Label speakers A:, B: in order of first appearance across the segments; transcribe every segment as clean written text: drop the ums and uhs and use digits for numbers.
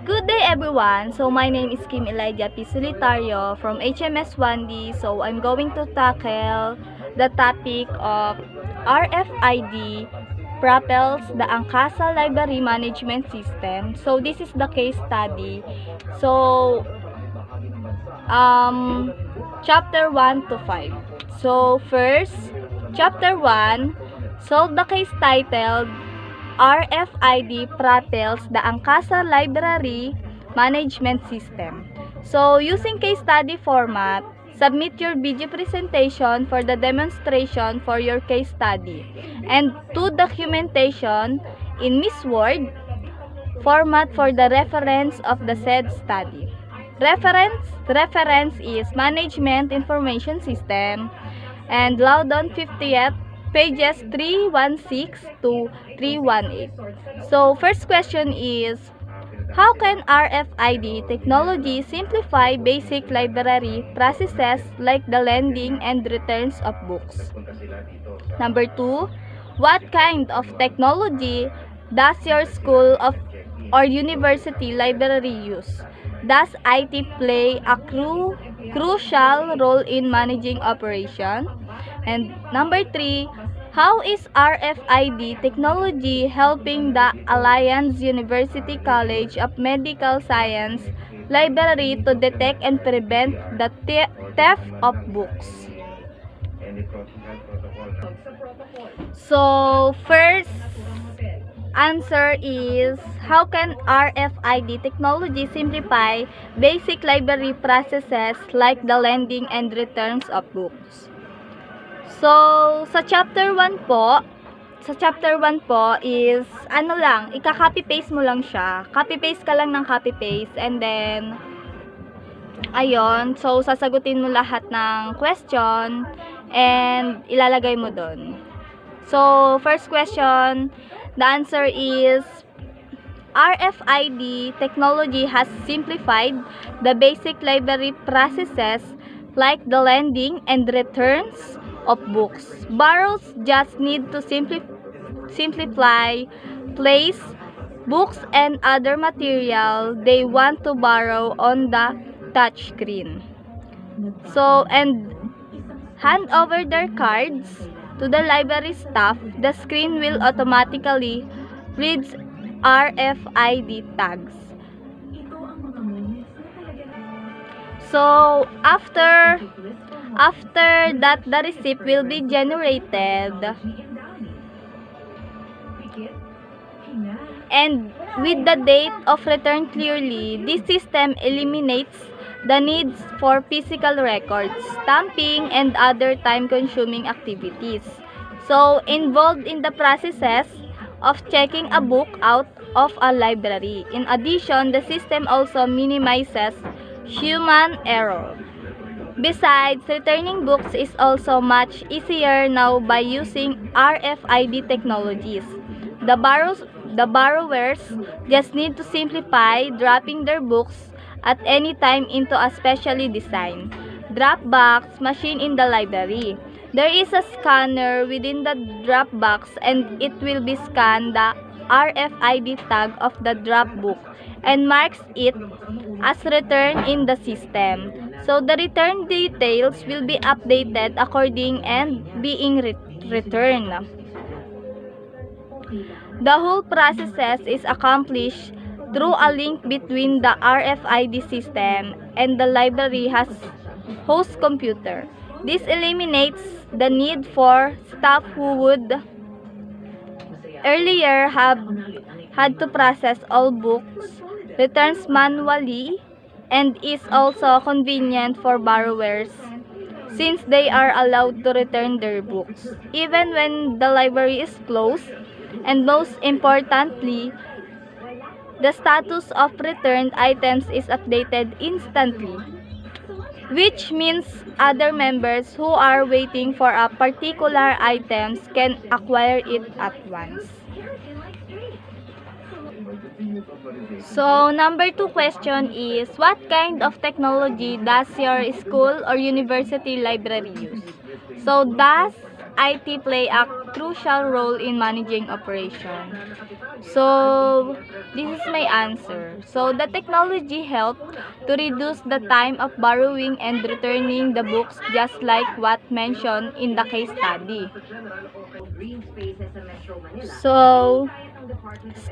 A: Good day everyone. So my name is Kim Elijah P. Solitario from HMS 1D. So I'm going to tackle the topic of RFID, Propels, the Angkasa Library Management System. So this is the case study. So chapter 1 to 5. So first, chapter 1, solve the case titled RFID Propels the Angkasa Library Management System. So, using case study format, submit your video presentation for the demonstration for your case study and two documentation in Miss Word format for the reference of the said study. Reference is Management Information System and Loudon 50th pages 316 to 318. So first question is, how can RFID technology simplify basic library processes like the lending and returns of books? Number 2, what kind of technology does your school of or university library use? Does IT play a crucial role in managing operation? And number 3, how is RFID technology helping the Alliance University College of Medical Science Library to detect and prevent the theft of books? So, first answer is, how can RFID technology simplify basic library processes like the lending and returns of books? So, sa chapter 1 po is, ika-copy paste mo lang siya. Copy paste ka lang ng copy paste and then, ayun, so sasagutin mo lahat ng question and ilalagay mo doon. So, first question, the answer is, RFID technology has simplified the basic library processes like the lending and returns of books. Borrowers just need to simplify, place books and other material they want to borrow on the touchscreen. So, and hand over their cards to the library staff. The screen will automatically read RFID tags. So, after that, the receipt will be generated, and with the date of return clearly, this system eliminates the needs for physical records, stamping, and other time-consuming activities so involved in the processes of checking a book out of a library. In addition, the system also minimizes human error. Besides, returning books is also much easier now by using RFID technologies. The borrowers just need to simplify dropping their books at any time into a specially designed drop box machine in the library. There is a scanner within the drop box and it will be scan the RFID tag of the drop book and marks it as returned in the system. So the return details will be updated according and being returned. The whole process is accomplished through a link between the RFID system and the library host computer. This eliminates the need for staff who would earlier have had to process all books returns manually, and is also convenient for borrowers since they are allowed to return their books even when the library is closed, and most importantly, the status of returned items is updated instantly, which means other members who are waiting for a particular items can acquire it at once. So, number 2 question is, what kind of technology does your school or university library use? So, does IT play a crucial role in managing operation? So, this is my answer. So, the technology helped to reduce the time of borrowing and returning the books, just like what mentioned in the case study. So,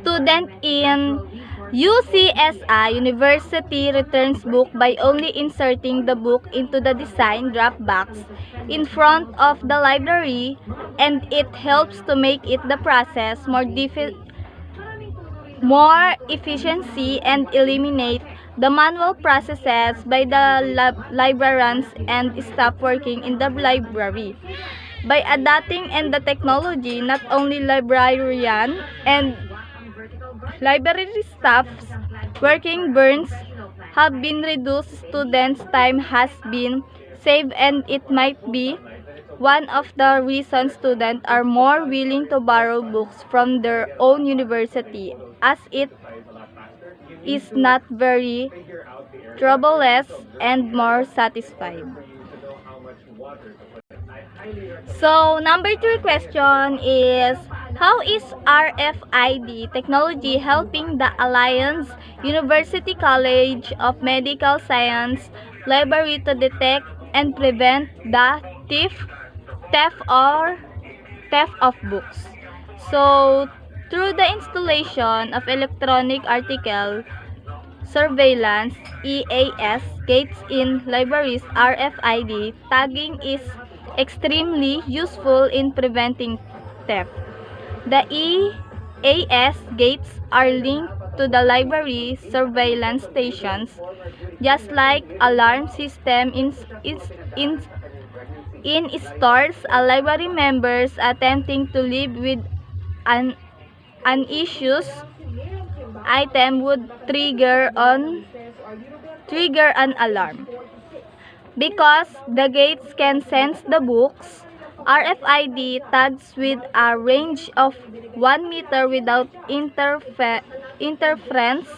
A: student in UCSI University returns book by only inserting the book into the design drop box in front of the library, and it helps to make it the process more efficiency and eliminate the manual processes by the librarians and staff working in the library. By adapting and the technology, not only librarian and library staffs working burns have been reduced, students' time has been saved, and it might be one of the reasons students are more willing to borrow books from their own university, as it is not very troubleless and more satisfied. So, number 3 question is, how is RFID technology helping the Alliance University College of Medical Science Library to detect and prevent the theft or theft of books? So, through the installation of electronic article surveillance (EAS) gates in libraries, RFID tagging is extremely useful in preventing theft. The EAS gates are linked to the library surveillance stations, just like alarm system in, in stores. A library members attempting to leave with an issues item would trigger an alarm. Because the gates can sense the books, RFID tags with a range of 1 meter without interference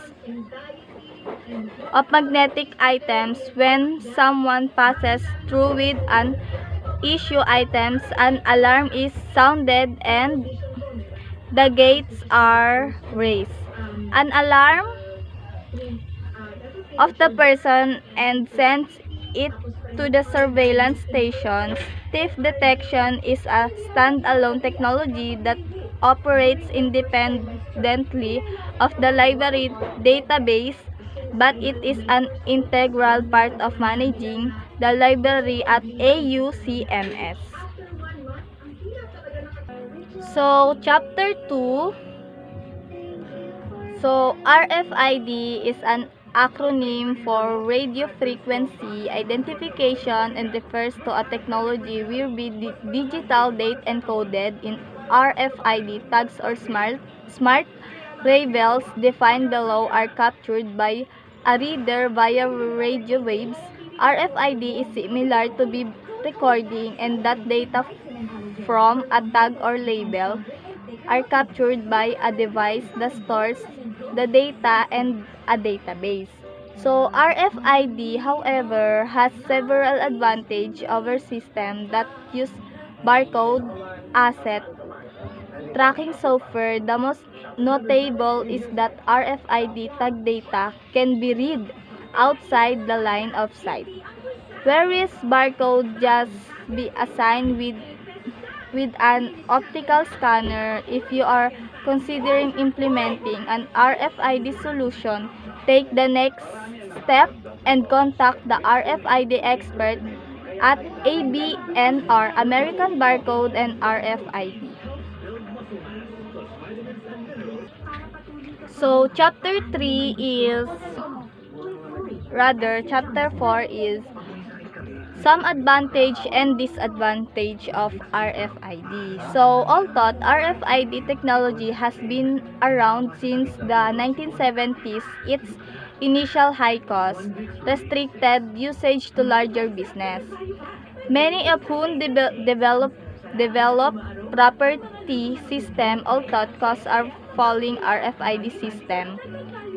A: of magnetic items. When someone passes through with an issue items, an alarm is sounded and the gates are raised. An alarm of the person and sends it to the surveillance stations. Thief detection is a standalone technology that operates independently of the library database, but it is an integral part of managing the library at AUCMS. So, chapter 2. So, RFID is an acronym for radio frequency identification and refers to a technology where digital data encoded in RFID tags or smart labels defined below are captured by a reader via radio waves. RFID is similar to be recording, and that data from a tag or label are captured by a device that stores the data and a database. So, RFID, however, has several advantages over systems that use barcode asset tracking software. The most notable is that RFID tag data can be read outside the line of sight, whereas barcode just be assigned with an optical scanner. If you are considering implementing an RFID solution, take the next step and contact the RFID expert at ABNR, American Barcode and RFID. So, chapter 4 is some advantage and disadvantage of RFID. So, although RFID technology has been around since the 1970s, its initial high cost restricted usage to larger business, many of whom develop property system. Although costs are falling, RFID system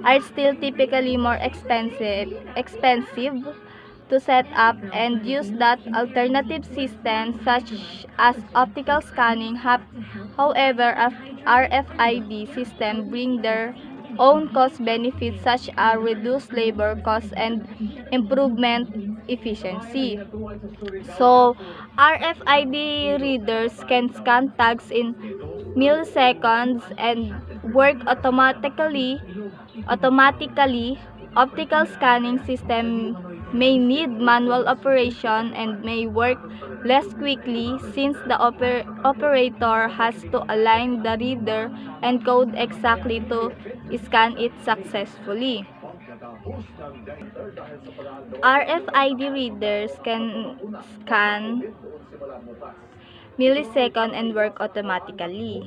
A: are still typically more expensive to set up and use that alternative system such as optical scanning. However, RFID system bring their own cost benefits such as reduced labor costs and improvement efficiency. So, RFID readers can scan tags in milliseconds and work automatically. Optical scanning system may need manual operation and may work less quickly since the operator has to align the reader and code exactly to scan it successfully. RFID readers can scan millisecond and work automatically.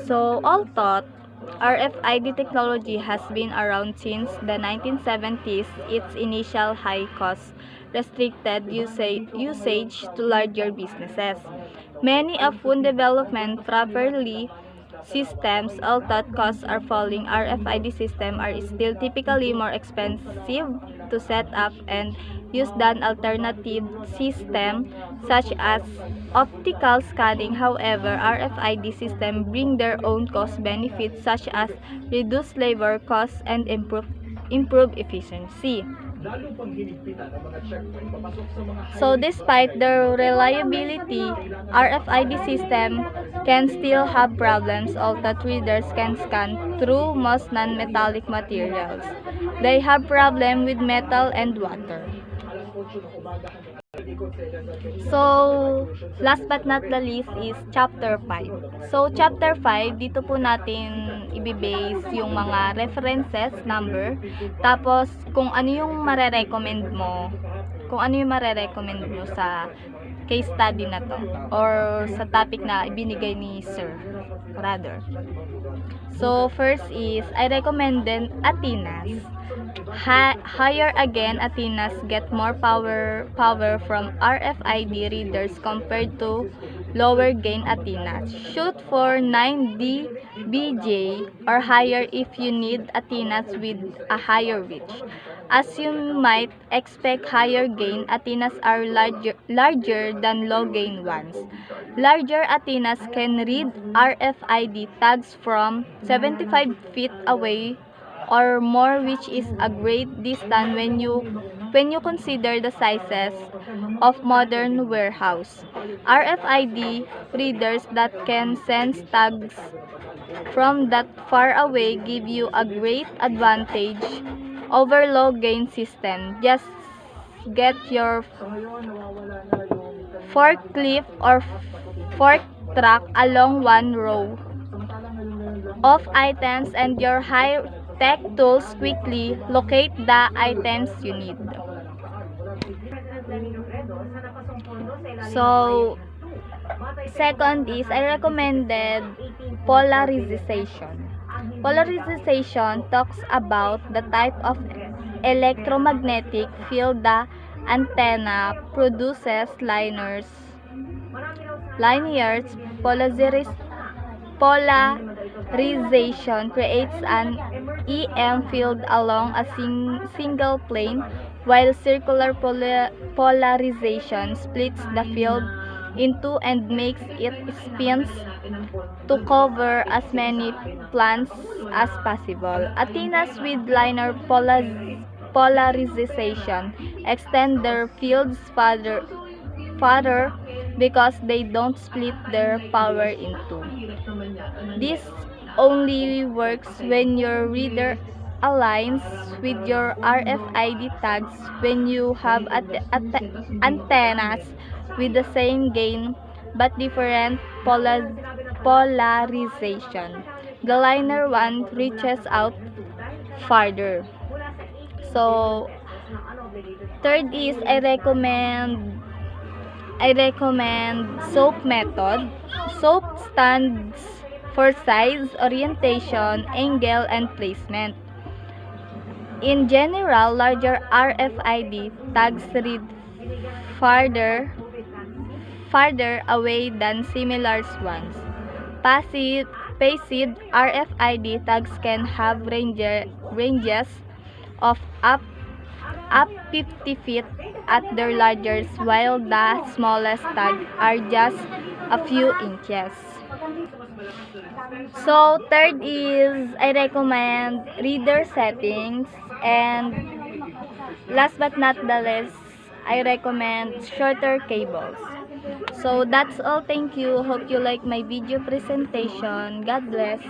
A: So, all thought, RFID technology has been around since the 1970s. Its initial high-cost restricted usage to larger businesses. Many of phone development properly systems, although costs are falling, RFID systems are still typically more expensive to set up and use than alternative systems such as optical scanning. However, RFID systems bring their own cost benefits such as reduced labor costs and improve efficiency. So despite their reliability, RFID system can still have problems. Although readers can scan through most non-metallic materials, they have problem with metal and water. So, last but not the least is Chapter 5. So, Chapter 5, dito po natin ibibase yung mga references, number, tapos kung ano yung marerecommend mo, sa case study na to, or sa topic na ibinigay ni Sir, rather. So, first is, I recommended Athenas. Higher again, Athenas get more power from RFID readers compared to lower gain Athenas. Shoot for 9 dBj or higher if you need Athenas with a higher reach. As you might expect, higher gain Athenas are larger than low gain ones. Larger Athenas can read RFID tags from 75 feet away or more, which is a great distance when you consider the sizes of modern warehouse. RFID readers that can sense tags from that far away give you a great advantage over low gain system. Just get your forklift or fork truck along one row of items and your high-tech tools quickly locate the items you need. So, second is, I recommended polarization. Polarization talks about the type of electromagnetic field the antenna produces. Linear polarization creates an EM field along a single plane, while circular polarization splits the field in two and makes it spins to cover as many planes as possible. Antennas with linear polarization extend their fields farther because they don't split their power in two. This only works when your reader aligns with your RFID tags. When you have antennas with the same gain but different polarization, the linear one reaches out farther. So, third is, I recommend SOAP method. SOAP stands for size, orientation, angle, and placement. In general, larger RFID tags read farther away than similar ones. Passive RFID tags can have ranges of up up 50 feet at their largest, while the smallest tag are just a few inches. So third is I recommend reader settings, and last but not the least, I recommend shorter cables. So that's all. Thank you. Hope you like my video presentation. God bless.